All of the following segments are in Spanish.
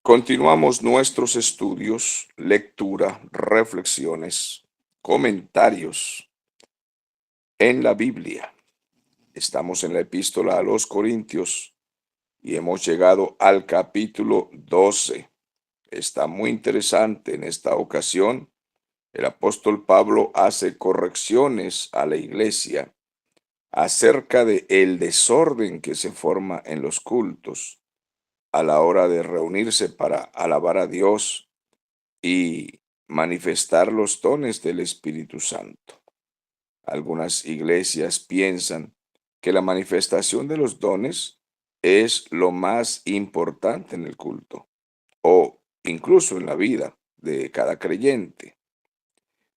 Continuamos nuestros estudios, lectura, reflexiones, comentarios en la Biblia. Estamos en la epístola a los Corintios y hemos llegado al capítulo 12. Está muy interesante en esta ocasión. El apóstol Pablo hace correcciones a la iglesia acerca de el desorden que se forma en los cultos a la hora de reunirse para alabar a Dios y manifestar los dones del Espíritu Santo. Algunas iglesias piensan que la manifestación de los dones es lo más importante en el culto o incluso en la vida de cada creyente.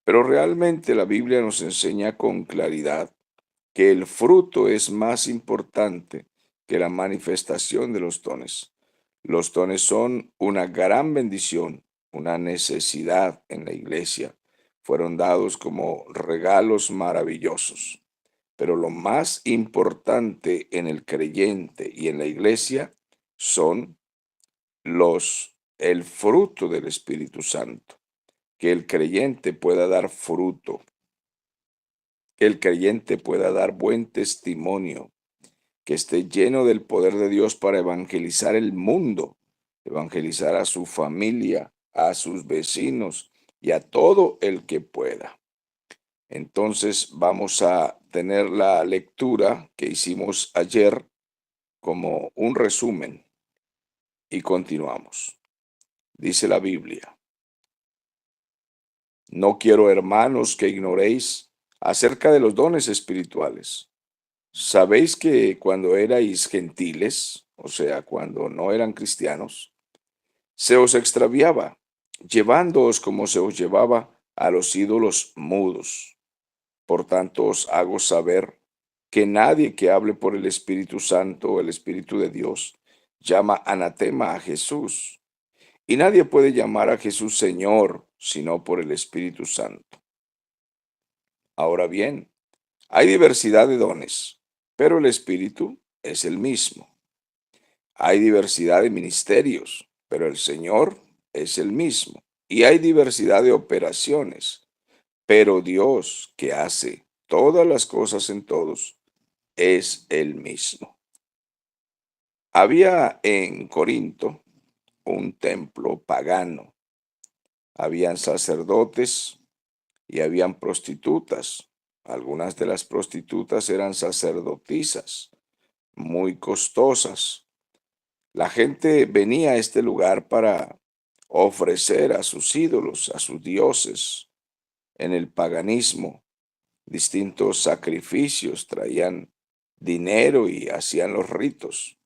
Pero realmente la Biblia nos enseña con claridad que el fruto es más importante que la manifestación de los dones. Los dones son una gran bendición, una necesidad en la iglesia. Fueron dados como regalos maravillosos. Pero lo más importante en el creyente y en la iglesia son el fruto del Espíritu Santo. Que el creyente pueda dar fruto, que el creyente pueda dar buen testimonio, que esté lleno del poder de Dios para evangelizar el mundo, evangelizar a su familia, a sus vecinos y a todo el que pueda. Entonces vamos a tener la lectura que hicimos ayer como un resumen y continuamos. Dice la Biblia: no quiero, hermanos, que ignoréis acerca de los dones espirituales. Sabéis que cuando erais gentiles, o sea, cuando no eran cristianos, se os extraviaba, llevándoos como se os llevaba a los ídolos mudos. Por tanto, os hago saber que nadie que hable por el Espíritu Santo o el Espíritu de Dios llama anatema a Jesús. Y nadie puede llamar a Jesús Señor sino por el Espíritu Santo. Ahora bien, hay diversidad de dones, pero el Espíritu es el mismo. Hay diversidad de ministerios, pero el Señor es el mismo. Y hay diversidad de operaciones, pero Dios, que hace todas las cosas en todos, es el mismo. Había en Corinto un templo pagano. Habían sacerdotes y habían prostitutas. Algunas de las prostitutas eran sacerdotisas, muy costosas. La gente venía a este lugar para ofrecer a sus ídolos, a sus dioses. En el paganismo, distintos sacrificios traían dinero y hacían los ritos.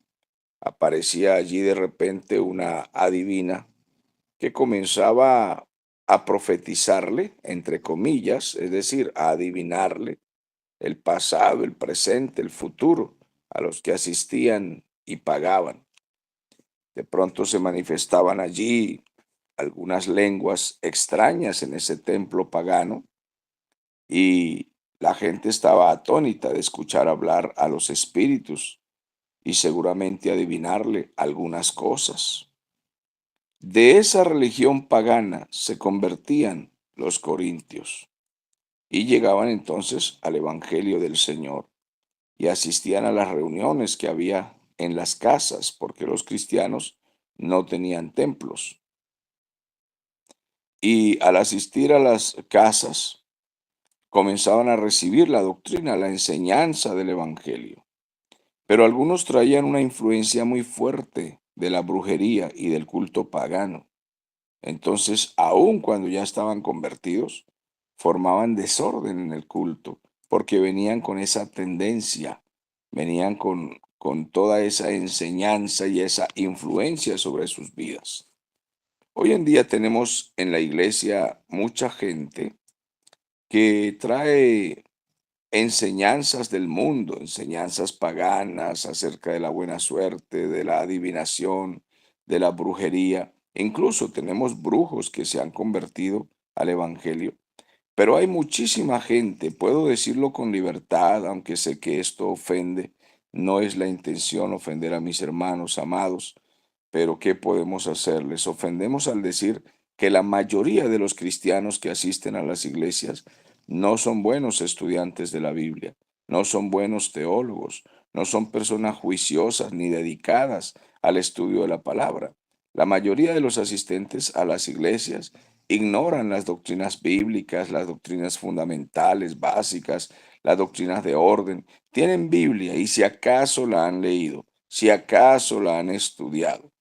Aparecía allí de repente una adivina que comenzaba a profetizarle, entre comillas, es decir, a adivinarle el pasado, el presente, el futuro a los que asistían y pagaban. De pronto se manifestaban allí algunas lenguas extrañas en ese templo pagano y la gente estaba atónita de escuchar hablar a los espíritus y seguramente adivinarle algunas cosas. De esa religión pagana se convertían los corintios y llegaban entonces al Evangelio del Señor y asistían a las reuniones que había en las casas porque los cristianos no tenían templos. Y al asistir a las casas, comenzaban a recibir la doctrina, la enseñanza del Evangelio. Pero algunos traían una influencia muy fuerte de la brujería y del culto pagano. Entonces, aun cuando ya estaban convertidos, formaban desorden en el culto, porque venían con esa tendencia, venían con toda esa enseñanza y esa influencia sobre sus vidas. Hoy en día tenemos en la iglesia mucha gente que trae enseñanzas del mundo, enseñanzas paganas acerca de la buena suerte, de la adivinación, de la brujería. Incluso tenemos brujos que se han convertido al evangelio. Pero hay muchísima gente, puedo decirlo con libertad, aunque sé que esto ofende, no es la intención ofender a mis hermanos amados, pero ¿qué podemos hacer? Les ofendemos al decir que la mayoría de los cristianos que asisten a las iglesias no son buenos estudiantes de la Biblia, no son buenos teólogos, no son personas juiciosas ni dedicadas al estudio de la palabra. La mayoría de los asistentes a las iglesias ignoran las doctrinas bíblicas, las doctrinas fundamentales, básicas, las doctrinas de orden. Tienen Biblia y si acaso la han leído, si acaso la han estudiado.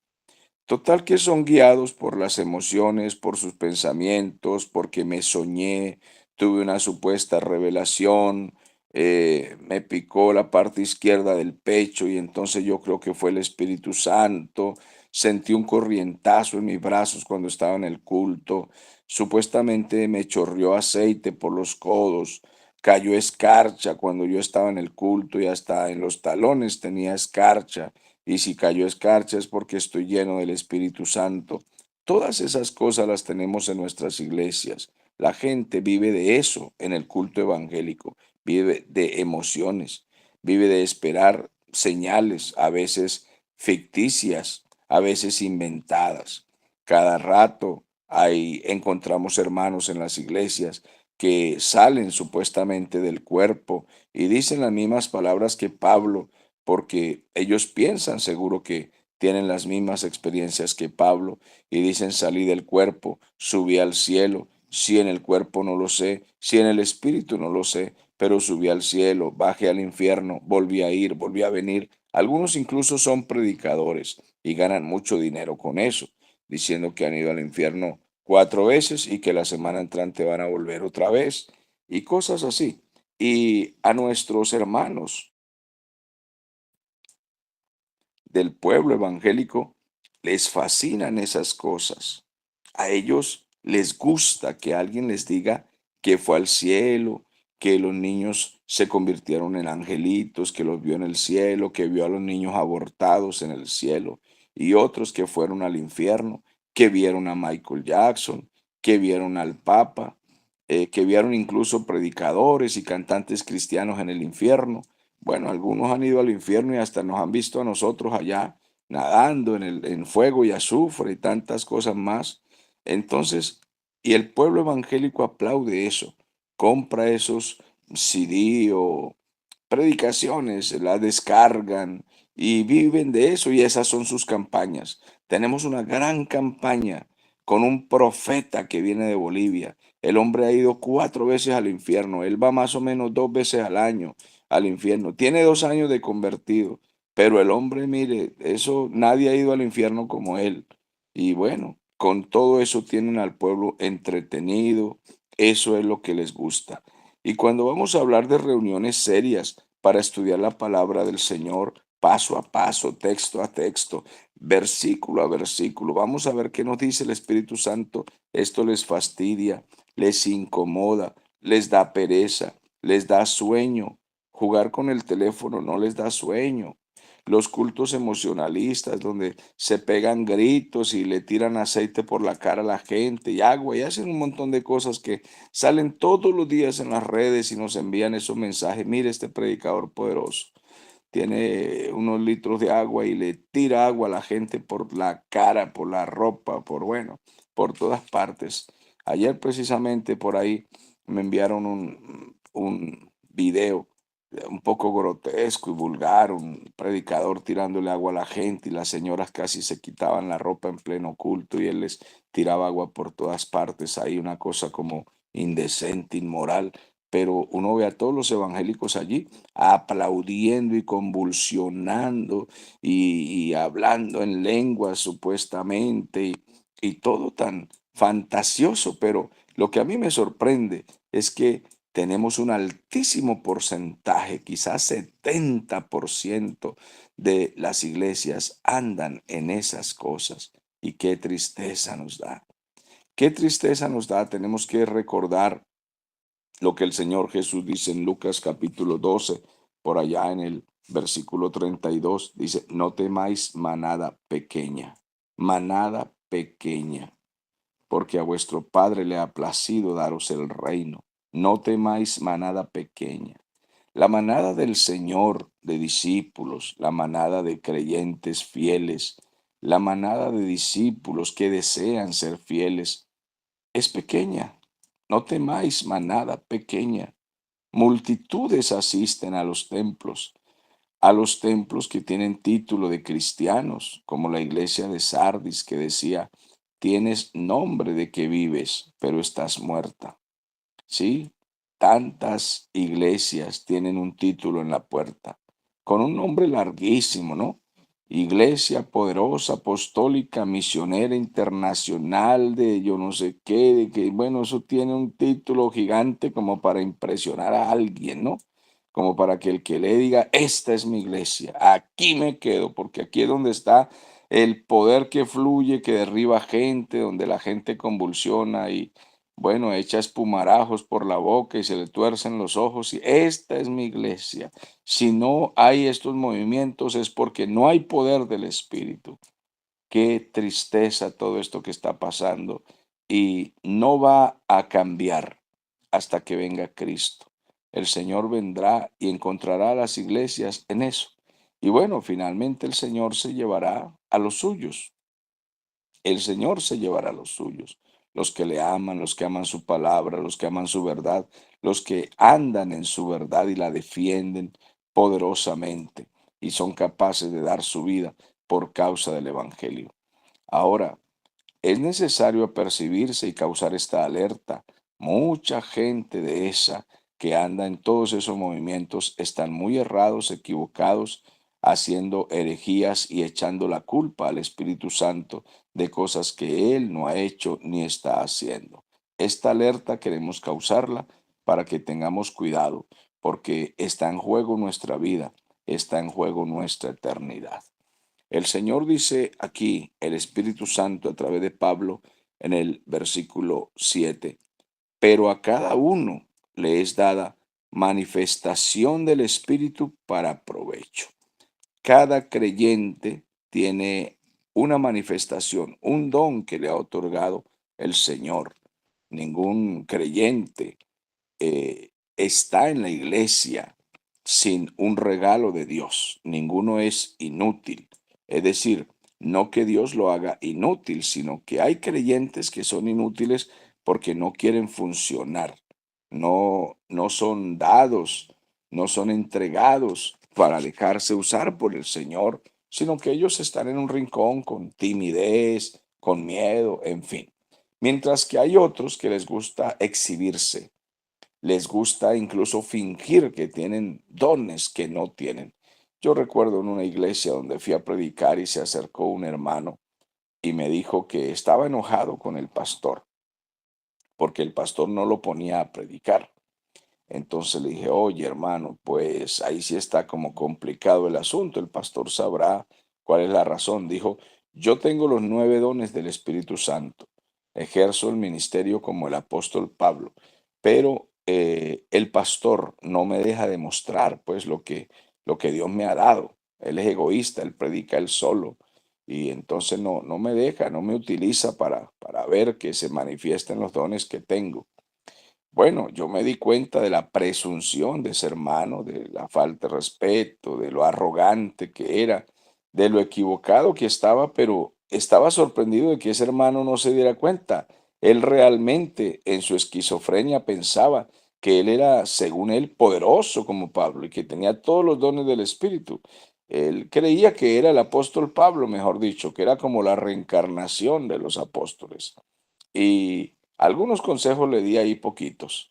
Total que son guiados por las emociones, por sus pensamientos, porque me soñé, tuve una supuesta revelación, me picó la parte izquierda del pecho y entonces yo creo que fue el Espíritu Santo, sentí un corrientazo en mis brazos cuando estaba en el culto, supuestamente me chorreó aceite por los codos, cayó escarcha cuando yo estaba en el culto y hasta en los talones tenía escarcha y si cayó escarcha es porque estoy lleno del Espíritu Santo. Todas esas cosas las tenemos en nuestras iglesias. La gente vive de eso en el culto evangélico, vive de emociones, vive de esperar señales, a veces ficticias, a veces inventadas. Cada rato encontramos hermanos en las iglesias que salen supuestamente del cuerpo y dicen las mismas palabras que Pablo porque ellos piensan seguro que tienen las mismas experiencias que Pablo y dicen salí del cuerpo, subí al cielo, si en el cuerpo no lo sé, si en el espíritu no lo sé, pero subí al cielo, bajé al infierno, volví a ir, volví a venir. Algunos incluso son predicadores y ganan mucho dinero con eso, diciendo que han ido al infierno 4 veces y que la semana entrante van a volver otra vez y cosas así. Y a nuestros hermanos del pueblo evangélico les fascinan esas cosas. A ellos les gusta que alguien les diga que fue al cielo, que los niños se convirtieron en angelitos, que los vio en el cielo, que vio a los niños abortados en el cielo, y otros que fueron al infierno, que vieron a Michael Jackson, que vieron al Papa, que vieron incluso predicadores y cantantes cristianos en el infierno. Bueno, algunos han ido al infierno y hasta nos han visto a nosotros allá nadando en fuego y azufre y tantas cosas más. Entonces, y el pueblo evangélico aplaude eso, compra esos CD o predicaciones, las descargan y viven de eso y esas son sus campañas. Tenemos una gran campaña con un profeta que viene de Bolivia. El hombre ha ido 4 veces al infierno, él va más o menos 2 veces al año al infierno. Tiene 2 años de convertido, pero el hombre, mire, eso nadie ha ido al infierno como él. Y bueno, con todo eso tienen al pueblo entretenido, eso es lo que les gusta. Y cuando vamos a hablar de reuniones serias para estudiar la palabra del Señor, paso a paso, texto a texto, versículo a versículo, vamos a ver qué nos dice el Espíritu Santo. Esto les fastidia, les incomoda, les da pereza, les da sueño. Jugar con el teléfono no les da sueño. Los cultos emocionalistas donde se pegan gritos y le tiran aceite por la cara a la gente y agua y hacen un montón de cosas que salen todos los días en las redes y nos envían esos mensajes. Mire este predicador poderoso. Tiene unos litros de agua y le tira agua a la gente por la cara, por la ropa, bueno, por todas partes. Ayer precisamente por ahí me enviaron un video un poco grotesco y vulgar, un predicador tirándole agua a la gente y las señoras casi se quitaban la ropa en pleno culto y él les tiraba agua por todas partes. Ahí una cosa como indecente, inmoral, pero uno ve a todos los evangélicos allí aplaudiendo y convulsionando y hablando en lenguas supuestamente y todo tan fantasioso, pero lo que a mí me sorprende es que tenemos un altísimo porcentaje, quizás 70% de las iglesias andan en esas cosas. Y qué tristeza nos da. Qué tristeza nos da. Tenemos que recordar lo que el Señor Jesús dice en Lucas capítulo 12, por allá en el versículo 32, dice, no temáis manada pequeña, porque a vuestro Padre le ha placido daros el reino. No temáis manada pequeña. La manada del Señor de discípulos, la manada de creyentes fieles, La manada de discípulos que desean ser fieles es pequeña. No temáis, manada pequeña. Multitudes asisten a los templos que tienen título de cristianos, como la iglesia de Sardis que decía, tienes nombre de que vives, pero estás muerta. Sí, tantas iglesias tienen un título en la puerta, con un nombre larguísimo, ¿no? Iglesia poderosa, apostólica, misionera internacional, de yo no sé qué, de que, bueno, eso tiene un título gigante como para impresionar a alguien, ¿no? Como para que el que le diga, esta es mi iglesia, aquí me quedo, porque aquí es donde está el poder que fluye, que derriba gente, donde la gente convulsiona y bueno, echa espumarajos por la boca y se le tuercen los ojos y esta es mi iglesia. Si no hay estos movimientos es porque no hay poder del Espíritu. Qué tristeza todo esto que está pasando y no va a cambiar hasta que venga Cristo. El Señor vendrá y encontrará a las iglesias en eso. Y bueno, finalmente el Señor se llevará a los suyos. El Señor se llevará a los suyos, los que le aman, los que aman su palabra, los que aman su verdad, los que andan en su verdad y la defienden poderosamente y son capaces de dar su vida por causa del Evangelio. Ahora, es necesario apercibirse y causar esta alerta. Mucha gente de esa que anda en todos esos movimientos están muy errados, equivocados, haciendo herejías y echando la culpa al Espíritu Santo de cosas que Él no ha hecho ni está haciendo. Esta alerta queremos causarla para que tengamos cuidado, porque está en juego nuestra vida, está en juego nuestra eternidad. El Señor dice aquí, el Espíritu Santo a través de Pablo en el versículo 7, pero a cada uno le es dada manifestación del Espíritu para provecho. Cada creyente tiene una manifestación, un don que le ha otorgado el Señor. Ningún creyente está en la iglesia sin un regalo de Dios. Ninguno es inútil. Es decir, no que Dios lo haga inútil, sino que hay creyentes que son inútiles porque no quieren funcionar. No son dados, no son entregados para dejarse usar por el Señor, sino que ellos están en un rincón con timidez, con miedo, en fin. Mientras que hay otros que les gusta exhibirse, les gusta incluso fingir que tienen dones que no tienen. Yo recuerdo en una iglesia donde fui a predicar y se acercó un hermano y me dijo que estaba enojado con el pastor porque el pastor no lo ponía a predicar. Entonces le dije, oye hermano, pues ahí sí está como complicado el asunto, el pastor sabrá cuál es la razón. Dijo, yo tengo los 9 dones del Espíritu Santo, ejerzo el ministerio como el apóstol Pablo, pero el pastor no me deja demostrar pues lo que Dios me ha dado. Él es egoísta, él predica él solo y entonces no me deja, no me utiliza para ver que se manifiesten los dones que tengo. Bueno, yo me di cuenta de la presunción de ese hermano, de la falta de respeto, de lo arrogante que era, de lo equivocado que estaba, pero estaba sorprendido de que ese hermano no se diera cuenta. Él realmente en su esquizofrenia pensaba que él era, según él, poderoso como Pablo y que tenía todos los dones del Espíritu. Él creía que era el apóstol Pablo, mejor dicho, que era como la reencarnación de los apóstoles. Y algunos consejos le di ahí poquitos,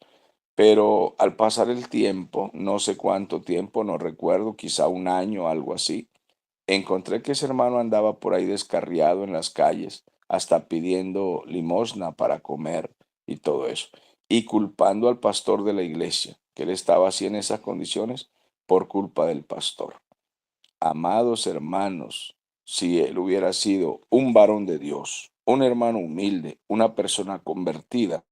pero al pasar el tiempo, no sé cuánto tiempo, no recuerdo, quizá un año, algo así, encontré que ese hermano andaba por ahí descarriado en las calles, hasta pidiendo limosna para comer y todo eso, y culpando al pastor de la iglesia, que él estaba así en esas condiciones por culpa del pastor. Amados hermanos, si él hubiera sido un varón de Dios, un hermano humilde, una persona convertida,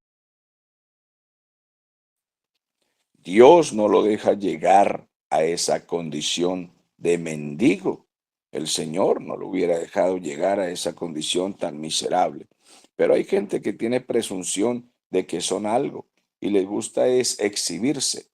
Dios no lo deja llegar a esa condición de mendigo. El Señor no lo hubiera dejado llegar a esa condición tan miserable. Pero hay gente que tiene presunción de que son algo y les gusta es exhibirse.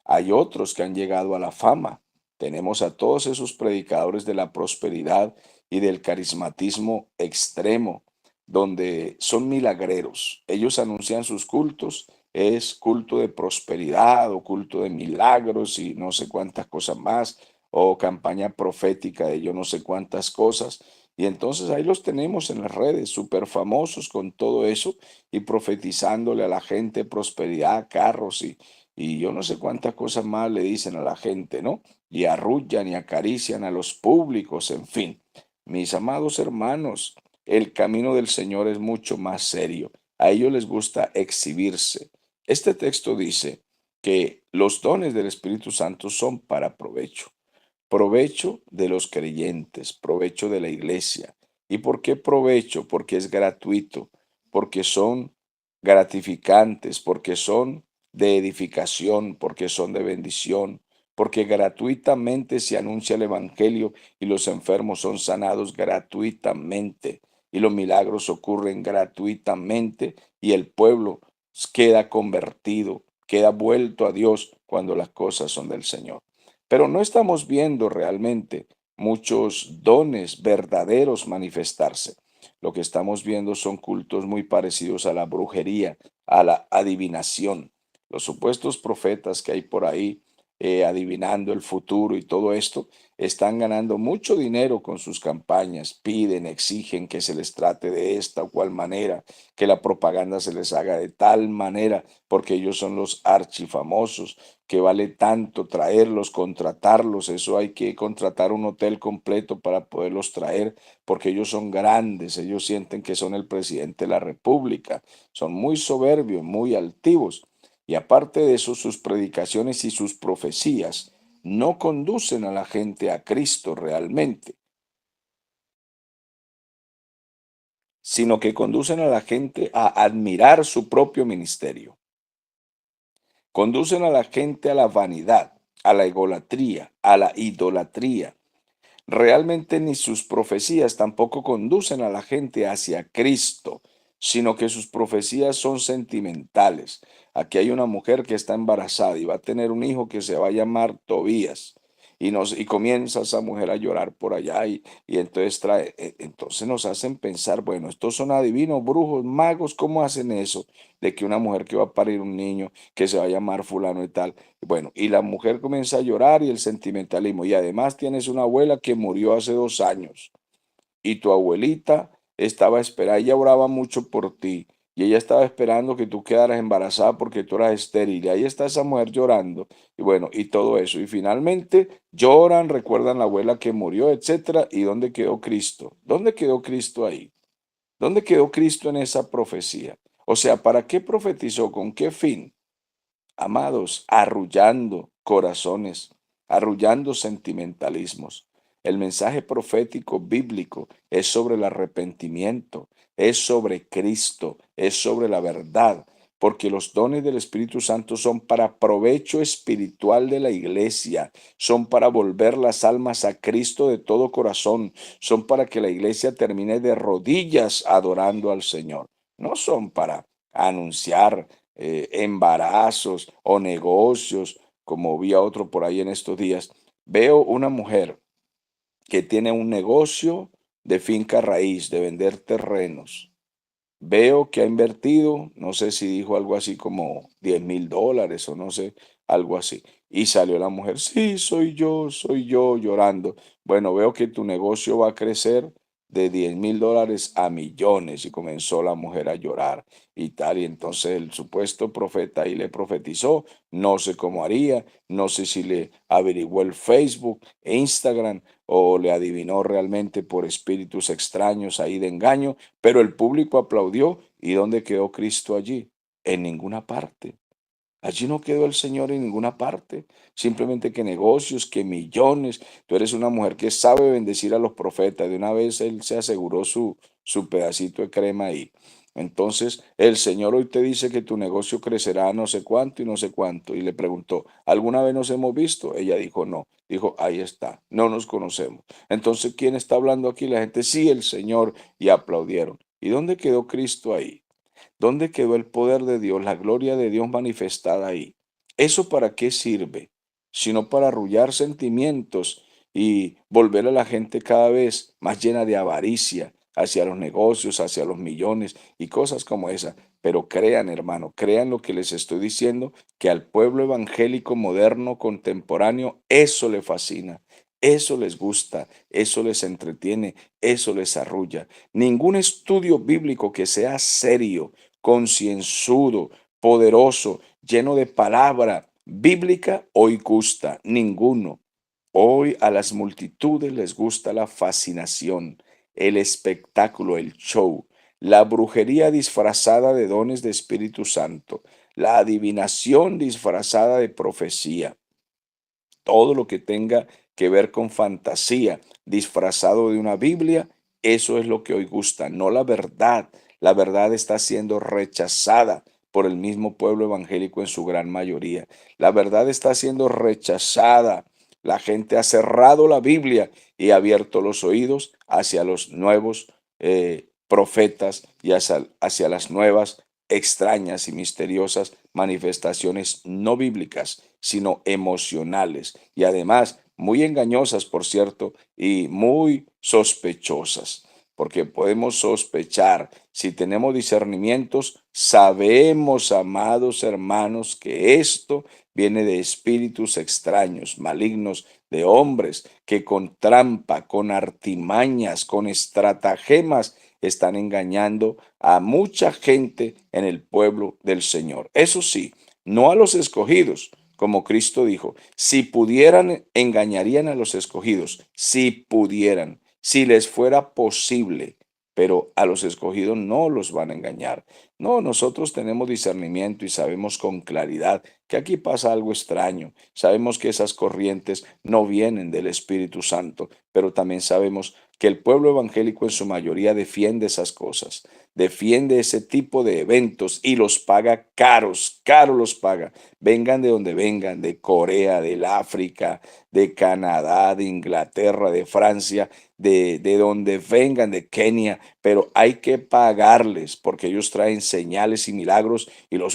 Hay otros que han llegado a la fama Tenemos a todos esos predicadores de la prosperidad y del carismatismo extremo, donde son milagreros. Ellos anuncian sus cultos, es culto de prosperidad o culto de milagros y no sé cuántas cosas más, o campaña profética de yo no sé cuántas cosas. Y entonces ahí los tenemos en las redes, súper famosos con todo eso y profetizándole a la gente prosperidad, carros y yo no sé cuántas cosas más le dicen a la gente, ¿no? Y arrullan y acarician a los públicos, en fin. Mis amados hermanos, el camino del Señor es mucho más serio. A ellos les gusta exhibirse. Este texto dice que los dones del Espíritu Santo son para provecho. Provecho de los creyentes, provecho de la iglesia. ¿Y por qué provecho? Porque es gratuito, porque son gratificantes, porque son de edificación, porque son de bendición, porque gratuitamente se anuncia el Evangelio y los enfermos son sanados gratuitamente y los milagros ocurren gratuitamente y el pueblo queda convertido, queda vuelto a Dios cuando las cosas son del Señor. Pero no estamos viendo realmente muchos dones verdaderos manifestarse. Lo que estamos viendo son cultos muy parecidos a la brujería, a la adivinación. Los supuestos profetas que hay por ahí adivinando el futuro y todo esto, están ganando mucho dinero con sus campañas, piden, exigen que se les trate de esta o cual manera, que la propaganda se les haga de tal manera, porque ellos son los archifamosos, que vale tanto traerlos, contratarlos, eso hay que contratar un hotel completo para poderlos traer, porque ellos son grandes, ellos sienten que son el presidente de la República, son muy soberbios, muy altivos. Y aparte de eso, sus predicaciones y sus profecías no conducen a la gente a Cristo realmente, sino que conducen a la gente a admirar su propio ministerio. Conducen a la gente a la vanidad, a la egolatría, a la idolatría. Realmente ni sus profecías tampoco conducen a la gente hacia Cristo, sino que sus profecías son sentimentales. Aquí hay una mujer que está embarazada y va a tener un hijo que se va a llamar Tobías. Y comienza esa mujer a llorar por allá y entonces entonces nos hacen pensar, bueno, estos son adivinos, brujos, magos, ¿cómo hacen eso? De que una mujer que va a parir un niño que se va a llamar fulano y tal. Bueno, y la mujer comienza a llorar y el sentimentalismo. Y además tienes una abuela que murió hace 2 años y tu abuelita estaba esperando, ella oraba mucho por ti y ella estaba esperando que tú quedaras embarazada porque tú eras estéril. Y ahí está esa mujer llorando y bueno, y todo eso. Y finalmente lloran, recuerdan la abuela que murió, etcétera. ¿Y dónde quedó Cristo? ¿Dónde quedó Cristo ahí? ¿Dónde quedó Cristo en esa profecía? O sea, ¿para qué profetizó? ¿Con qué fin? Amados, arrullando corazones, arrullando sentimentalismos. El mensaje profético bíblico es sobre el arrepentimiento, es sobre Cristo, es sobre la verdad, porque los dones del Espíritu Santo son para provecho espiritual de la iglesia, son para volver las almas a Cristo de todo corazón, son para que la iglesia termine de rodillas adorando al Señor, no son para anunciar embarazos o negocios, como vi a otro por ahí en estos días. Veo una mujer que tiene un negocio de finca raíz, de vender terrenos. Veo que ha invertido, no sé si dijo algo así como $10,000 o no sé, algo así. Y salió la mujer, sí, soy yo, llorando. Bueno, veo que tu negocio va a crecer de $10,000 a millones. Y comenzó la mujer a llorar y tal. Y entonces el supuesto profeta ahí le profetizó, no sé cómo haría, no sé si le averiguó el Facebook, Instagram o le adivinó realmente por espíritus extraños ahí de engaño, pero el público aplaudió. ¿Y dónde quedó Cristo allí? En ninguna parte. Allí no quedó el Señor en ninguna parte. Simplemente que negocios, que millones. Tú eres una mujer que sabe bendecir a los profetas. De una vez Él se aseguró su pedacito de crema ahí. Entonces, el Señor hoy te dice que tu negocio crecerá no sé cuánto y no sé cuánto. Y le preguntó, ¿alguna vez nos hemos visto? Ella dijo, no. Dijo, ahí está, no nos conocemos. Entonces, ¿quién está hablando aquí? La gente, sí, el Señor. Y aplaudieron. ¿Y dónde quedó Cristo ahí? ¿Dónde quedó el poder de Dios, la gloria de Dios manifestada ahí? ¿Eso para qué sirve? sino para arrullar sentimientos y volver a la gente cada vez más llena de avaricia hacia los negocios, hacia los millones y cosas como esa. Pero crean, hermano, crean lo que les estoy diciendo, que al pueblo evangélico moderno, contemporáneo, eso le fascina, eso les gusta, eso les entretiene, eso les arrulla. Ningún estudio bíblico que sea serio, concienzudo, poderoso, lleno de palabra bíblica, hoy gusta. Ninguno. Hoy a las multitudes les gusta la fascinación, el espectáculo, el show, la brujería disfrazada de dones de Espíritu Santo, la adivinación disfrazada de profecía, todo lo que tenga que ver con fantasía disfrazado de una Biblia, eso es lo que hoy gusta, no la verdad. La verdad está siendo rechazada por el mismo pueblo evangélico en su gran mayoría. La verdad está siendo rechazada. La gente ha cerrado la Biblia y ha abierto los oídos hacia los nuevos profetas y hacia las nuevas extrañas y misteriosas manifestaciones no bíblicas, sino emocionales y además muy engañosas, por cierto, y muy sospechosas, porque podemos sospechar, si tenemos discernimientos, sabemos, amados hermanos, que esto viene de espíritus extraños, malignos, de hombres que con trampa, con artimañas, con estratagemas, están engañando a mucha gente en el pueblo del Señor. Eso sí, no a los escogidos, como Cristo dijo, si pudieran, engañarían a los escogidos, si pudieran, si les fuera posible, pero a los escogidos no los van a engañar. No, nosotros tenemos discernimiento y sabemos con claridad que aquí pasa algo extraño. Sabemos que esas corrientes no vienen del Espíritu Santo, pero también sabemos que el pueblo evangélico en su mayoría defiende esas cosas, defiende ese tipo de eventos y los paga caros, caros los paga. Vengan de donde vengan, de Corea, del África, de Canadá, de Inglaterra, de Francia, de donde vengan, de Kenia, pero hay que pagarles porque ellos traen señales y milagros y lo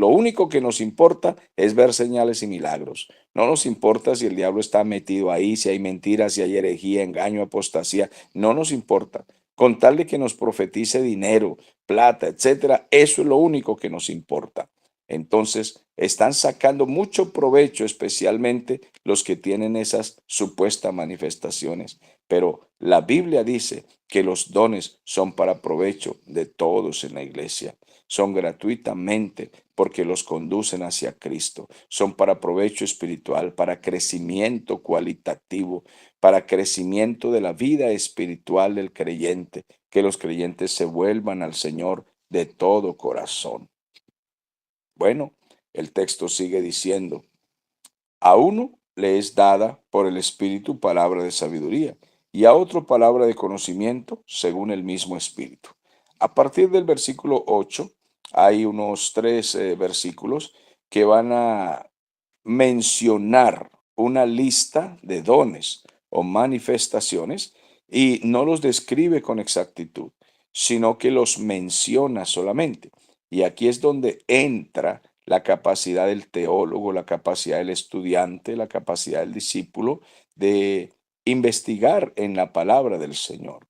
único que nos importa es ver señales y milagros. No nos importa si el diablo está metido ahí, si hay mentiras, si hay herejía, engaño, apostasía, no nos importa. Con tal de que nos profetice dinero, plata, etcétera, eso es lo único que nos importa. Entonces, están sacando mucho provecho, especialmente los que tienen esas supuestas manifestaciones. Pero la Biblia dice que los dones son para provecho de todos en la iglesia. Son gratuitamente porque los conducen hacia Cristo. Son para provecho espiritual, para crecimiento cualitativo, para crecimiento de la vida espiritual del creyente, que los creyentes se vuelvan al Señor de todo corazón. Bueno, el texto sigue diciendo, a uno le es dada por el Espíritu palabra de sabiduría y a otro palabra de conocimiento según el mismo Espíritu. A partir del versículo 8 hay unos tres versículos que van a mencionar una lista de dones o manifestaciones y no los describe con exactitud, sino que los menciona solamente. Y aquí es donde entra la capacidad del teólogo, la capacidad del estudiante, la capacidad del discípulo de investigar en la palabra del Señor,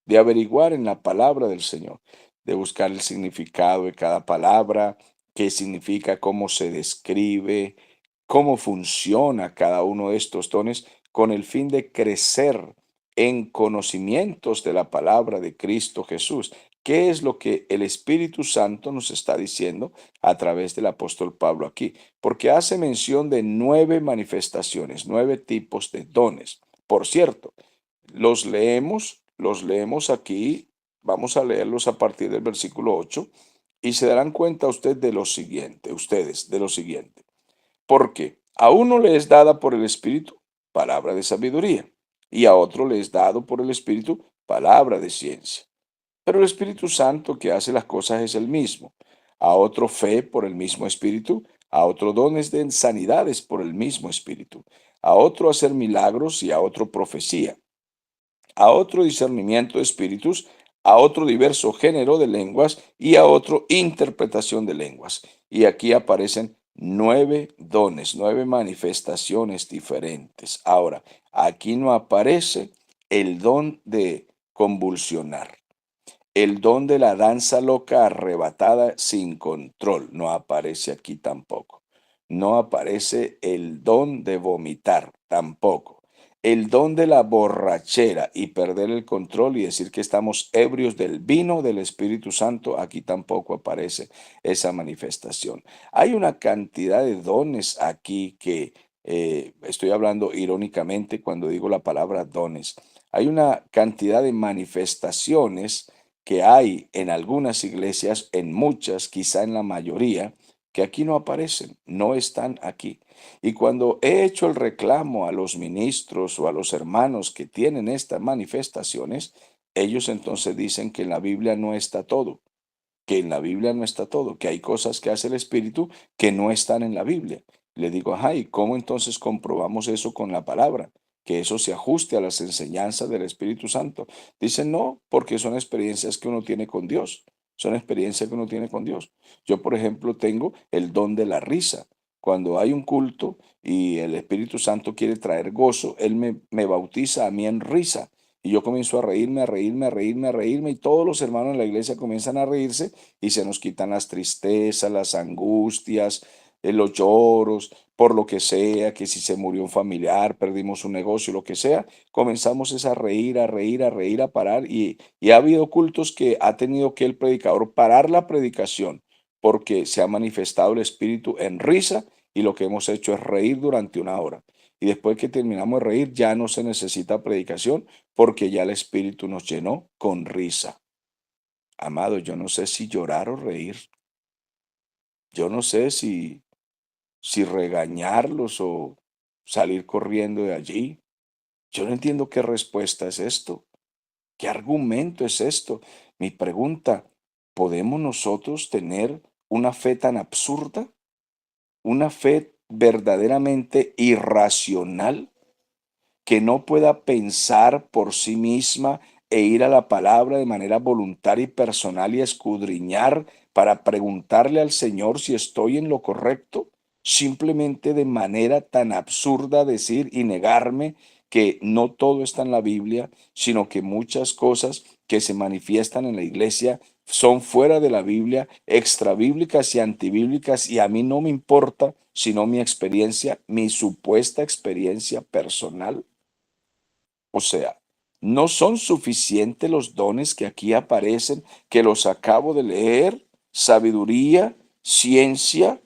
de averiguar en la palabra del Señor, de buscar el significado de cada palabra, qué significa, cómo se describe, cómo funciona cada uno de estos dones, con el fin de crecer en conocimientos de la palabra de Cristo Jesús. ¿Qué es lo que el Espíritu Santo nos está diciendo a través del apóstol Pablo aquí? Porque hace mención de 9 manifestaciones, 9 tipos de dones. Por cierto, los leemos aquí, vamos a leerlos a partir del versículo 8 y se darán cuenta usted de lo siguiente, ustedes, de lo siguiente. Porque a uno le es dada por el Espíritu palabra de sabiduría y a otro le es dado por el Espíritu palabra de ciencia. Pero el Espíritu Santo que hace las cosas es el mismo. A otro fe por el mismo Espíritu, a otro dones de sanidades por el mismo Espíritu, a otro hacer milagros y a otro profecía, a otro discernimiento de espíritus, a otro diverso género de lenguas y a otro interpretación de lenguas. Y aquí aparecen 9 dones, 9 manifestaciones diferentes. Ahora, aquí no aparece el don de convulsionar. El don de la danza loca arrebatada sin control no aparece aquí tampoco. No aparece el don de vomitar tampoco. El don de la borrachera y perder el control y decir que estamos ebrios del vino del Espíritu Santo, aquí tampoco aparece esa manifestación. Hay una cantidad de dones aquí que estoy hablando irónicamente cuando digo la palabra dones. Hay una cantidad de manifestaciones que hay en algunas iglesias, en muchas, quizá en la mayoría, que aquí no aparecen, no están aquí. Y cuando he hecho el reclamo a los ministros o a los hermanos que tienen estas manifestaciones, ellos entonces dicen que en la Biblia no está todo, que en la Biblia no está todo, que hay cosas que hace el Espíritu que no están en la Biblia. Le digo, ajá, ¿y cómo entonces comprobamos eso con la palabra? Que eso se ajuste a las enseñanzas del Espíritu Santo. Dicen, no, porque son experiencias que uno tiene con Dios. Son experiencias que uno tiene con Dios. Yo, por ejemplo, tengo el don de la risa. Cuando hay un culto y el Espíritu Santo quiere traer gozo, Él me bautiza a mí en risa. Y yo comienzo a reírme, a reírme, a reírme, a reírme, y todos los hermanos de la iglesia comienzan a reírse y se nos quitan las tristezas, las angustias, los lloros, por lo que sea, que si se murió un familiar, perdimos un negocio, lo que sea, comenzamos es a reír, a reír, a reír, a parar, y ha habido cultos que ha tenido que el predicador parar la predicación porque se ha manifestado el Espíritu en risa y lo que hemos hecho es reír durante una hora. Y después que terminamos de reír, ya no se necesita predicación porque ya el Espíritu nos llenó con risa. Amado, yo no sé si llorar o reír. Yo no sé si regañarlos o salir corriendo de allí. Yo no entiendo qué respuesta es esto. ¿Qué argumento es esto? Mi pregunta, ¿podemos nosotros tener una fe tan absurda? ¿Una fe verdaderamente irracional? Que no pueda pensar por sí misma e ir a la palabra de manera voluntaria y personal y escudriñar para preguntarle al Señor si estoy en lo correcto, simplemente de manera tan absurda decir y negarme que no todo está en la Biblia, sino que muchas cosas que se manifiestan en la iglesia son fuera de la Biblia, extrabíblicas y antibíblicas, y a mí no me importa sino mi experiencia, mi supuesta experiencia personal. O sea, no son suficientes los dones que aquí aparecen, que los acabo de leer, sabiduría, ciencia,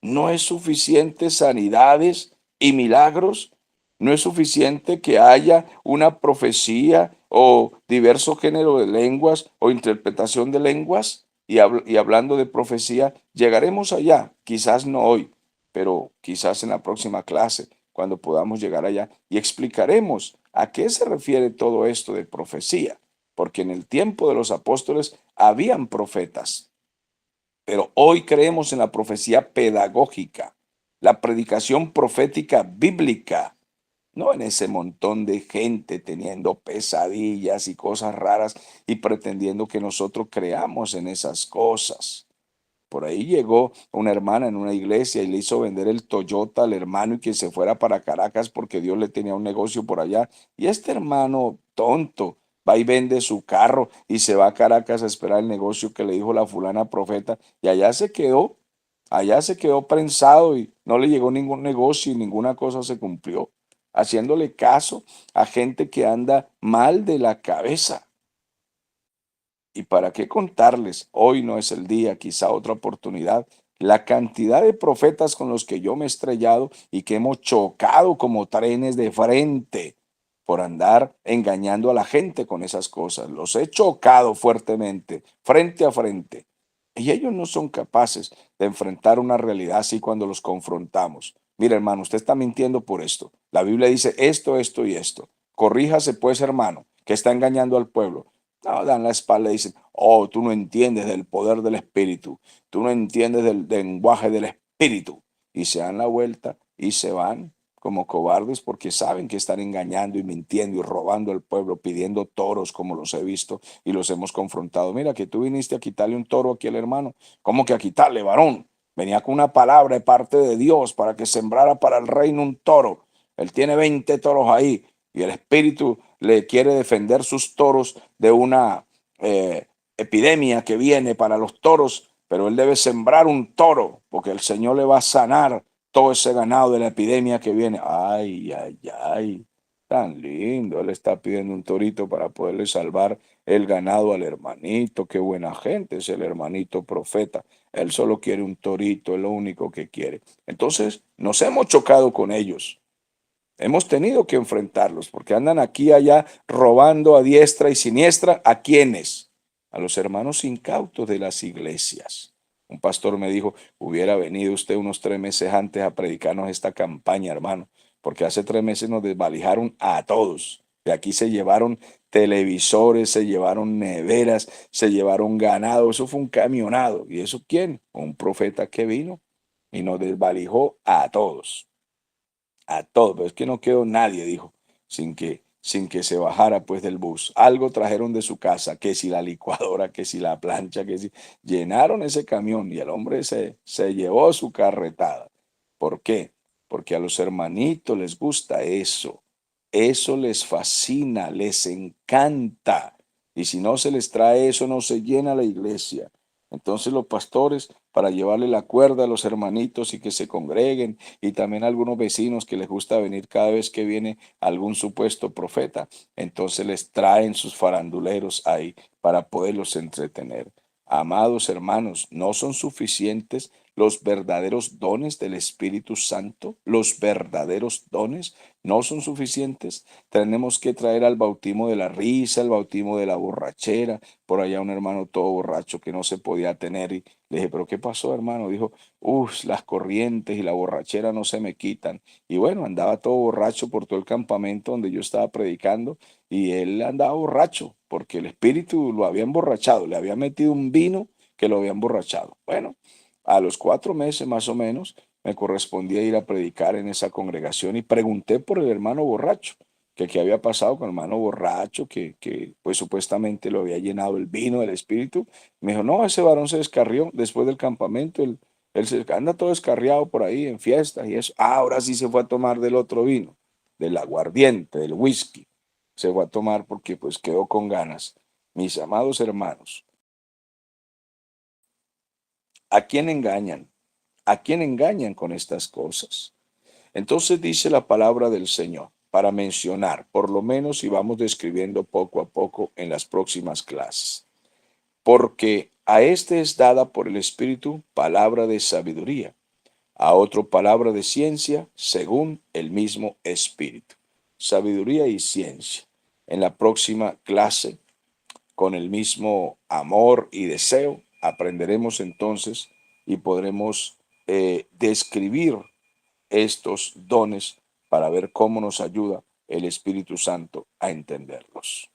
no es suficiente sanidades y milagros, no es suficiente que haya una profecía o diverso género de lenguas o interpretación de lenguas. Y hablando de profecía, llegaremos allá, quizás no hoy, pero quizás en la próxima clase, cuando podamos llegar allá y explicaremos a qué se refiere todo esto de profecía, porque en el tiempo de los apóstoles habían profetas, pero hoy creemos en la profecía pedagógica, la predicación profética bíblica, no en ese montón de gente teniendo pesadillas y cosas raras y pretendiendo que nosotros creamos en esas cosas. Por ahí llegó una hermana en una iglesia y le hizo vender el Toyota al hermano y que se fuera para Caracas porque Dios le tenía un negocio por allá. Y este hermano tonto va y vende su carro y se va a Caracas a esperar el negocio que le dijo la fulana profeta. Y allá se quedó prensado y no le llegó ningún negocio y ninguna cosa se cumplió. Haciéndole caso a gente que anda mal de la cabeza. ¿Y para qué contarles? Hoy no es el día, quizá otra oportunidad. La cantidad de profetas con los que yo me he estrellado y que hemos chocado como trenes de frente por andar engañando a la gente con esas cosas. Los he chocado fuertemente, frente a frente. Y ellos no son capaces de enfrentar una realidad así cuando los confrontamos. Mira, hermano, usted está mintiendo por esto. La Biblia dice esto, esto y esto. Corríjase pues, hermano, que está engañando al pueblo. No, dan la espalda y dicen, oh, tú no entiendes del poder del Espíritu, tú no entiendes del lenguaje del Espíritu. Y se dan la vuelta y se van como cobardes porque saben que están engañando y mintiendo y robando al pueblo, pidiendo toros como los he visto y los hemos confrontado. Mira que tú viniste a quitarle un toro aquí al hermano. ¿Cómo que a quitarle, varón? venía con una palabra de parte de Dios para que sembrara para el reino un toro. Él tiene 20 toros ahí y el Espíritu le quiere defender sus toros de una epidemia que viene para los toros, pero él debe sembrar un toro porque el Señor le va a sanar todo ese ganado de la epidemia que viene. Ay, ay, ay, tan lindo. Él está pidiendo un torito para poderle salvar el ganado al hermanito. Qué buena gente es el hermanito profeta. Él solo quiere un torito, es lo único que quiere. Entonces, nos hemos chocado con ellos. Hemos tenido que enfrentarlos porque andan aquí y allá robando a diestra y siniestra. ¿A quiénes? A los hermanos incautos de las iglesias. Un pastor me dijo, hubiera venido usted unos 3 meses antes a predicarnos esta campaña, hermano, porque hace 3 meses nos desvalijaron a todos. De aquí se llevaron televisores, se llevaron neveras, se llevaron ganado. Eso fue un camionado. ¿Y eso quién? Un profeta que vino y nos desvalijó a todos, a todo, pero es que no quedó nadie, dijo, sin que se bajara pues del bus. Algo trajeron de su casa, que si la licuadora, que si la plancha, que si llenaron ese camión y el hombre se llevó su carretada. ¿Por qué? Porque a los hermanitos les gusta eso. Eso les fascina, les encanta. Y si no se les trae eso, no se llena la iglesia. Entonces los pastores, para llevarle la cuerda a los hermanitos y que se congreguen, y también a algunos vecinos que les gusta venir cada vez que viene algún supuesto profeta, entonces les traen sus faranduleros ahí para poderlos entretener. Amados hermanos, ¿no son suficientes los verdaderos dones del Espíritu Santo? Los verdaderos dones no son suficientes. Tenemos que traer al bautismo de la risa, al bautismo de la borrachera. Por allá un hermano todo borracho que no se podía tener y le dije, ¿pero qué pasó, hermano? Dijo, las corrientes y la borrachera no se me quitan. Y bueno, andaba todo borracho por todo el campamento donde yo estaba predicando y él andaba borracho porque el espíritu lo había emborrachado, le había metido un vino que lo había emborrachado. Bueno, a los 4 meses más o menos me correspondía ir a predicar en esa congregación y pregunté por el hermano borracho, que qué había pasado con el hermano borracho, que pues supuestamente lo había llenado el vino del espíritu. Me dijo, no, ese varón se descarrió después del campamento, él se anda todo descarriado por ahí en fiestas y eso. Ahora sí se fue a tomar del otro vino, del aguardiente, del whisky. Se fue a tomar porque pues quedó con ganas. Mis amados hermanos, ¿a quién engañan? ¿A quién engañan con estas cosas? Entonces dice la palabra del Señor para mencionar, por lo menos, y vamos describiendo poco a poco en las próximas clases. Porque a este es dada por el Espíritu palabra de sabiduría, a otro palabra de ciencia según el mismo Espíritu. Sabiduría y ciencia. En la próxima clase, con el mismo amor y deseo, aprenderemos entonces y podremos describir estos dones para ver cómo nos ayuda el Espíritu Santo a entenderlos.